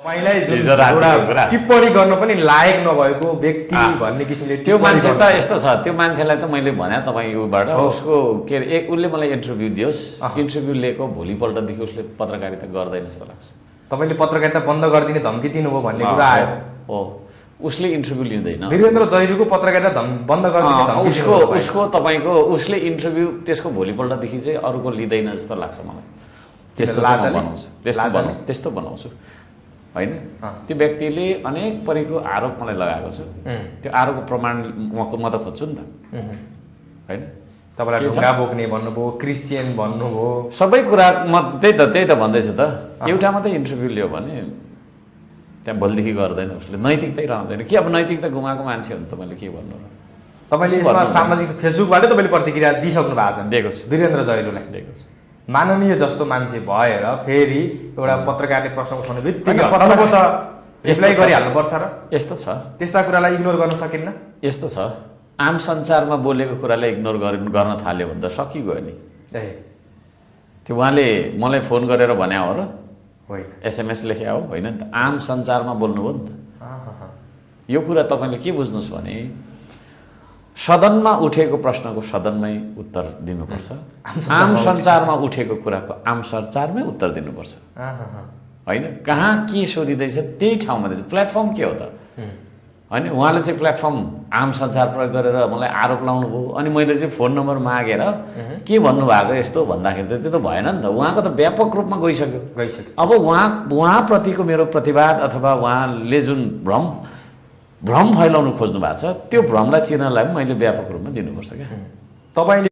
तपाईलाई जुन एउटा टिप्पणी गर्न पनि लायक नभएको व्यक्ति भन्ने किसिमले त्यो मान्छे त यस्तो छ त्यो मान्छेलाई त मैले भने तपाईँ युबाट उसको के अरे उसले मलाई इन्टरभ्यू दियोस् इन्टरभ्यू लिएको भोलिपल्टदेखि उसले पत्रकारिता गर्दैन जस्तो लाग्छ तपाईले पत्रकारिता बन्द गरिदिने धम्की दिनुभयो भन्ने कुरा आयो हो उसले इन्टरभ्यू लिँदैन वीरेन्द्र जैरीको पत्रकारिता बन्द गरिदिने धम्की उसको तपाईँको उसले इन्टरभ्यू त्यसको भोलिपल्टदेखि चाहिँ अरूको लिँदैन जस्तो लाग्छ मलाई त्यस्तो बनाउँछु होइन त्यो व्यक्तिले अनेक परेको आरोप मलाई लगाएको छु त्यो आरोपको प्रमाण म त खोज्छु नि त होइन तपाईँलाई ढुङ्गा बोक्ने भन्नुभयो क्रिस्चियन भन्नुभयो सबै कुरा म त्यही त भन्दैछु त एउटा मात्रै इन्टरभ्यू लियो भने त्यहाँ भोलिदेखि गर्दैन उसले नैतिकतै रहँदैन के अब नैतिकता गुमाएको मान्छे हो नि तपाईँले के भन्नु र तपाईँले यसमा सामाजिक फेसबुकबाटै तपाईँले प्रतिक्रिया दिइसक्नु भएको छ दिएको छु वीरेन्द्र जैरूलाई दिएको छु माननीय जस्तो मान्छे भएर फेरि एउटा पत्रकारले प्रश्न उठाउने बित्तिकै पत्रको त रिप्लाई गरिहाल्नुपर्छ र यस्तो छ त्यस्ता कुरालाई इग्नोर गर्न सकिन्न यस्तो छ आम संसारमा बोलेको कुरालाई इग्नोर गर्न थाल्यो भने त सकिगयो नि त्यो उहाँले मलाई फोन गरेर भने हो र होइन एसएमएस लेखे हो होइन नि त आम संसारमा बोल्नुभयो नि त यो कुरा तपाईँले के बुझ्नुहोस् भने सदनमा उठेको प्रश्नको सदनमै उत्तर दिनुपर्छ आम संसारमा उठेको कुराको आम संसारमै उत्तर दिनुपर्छ होइन कहाँ के सोधिँदैछ त्यही ठाउँमा दिन्छ प्लेटफर्म के हो त होइन उहाँले चाहिँ प्लेटफर्म आम संसार प्रयोग गरेर मलाई आरोप लाउनु भयो अनि मैले चाहिँ फोन नम्बर मागेर के भन्नुभएको यस्तो भन्दाखेरि त त्यो त भएन नि त उहाँको त व्यापक रूपमा गइसक्यो अब उहाँप्रतिको मेरो प्रतिवाद अथवा उहाँले जुन भ्रम फैलाउनु खोज्नु भएको छ त्यो भ्रमलाई चिर्नलाई पनि मैले व्यापक रूपमा दिनुपर्छ क्या तपाईँले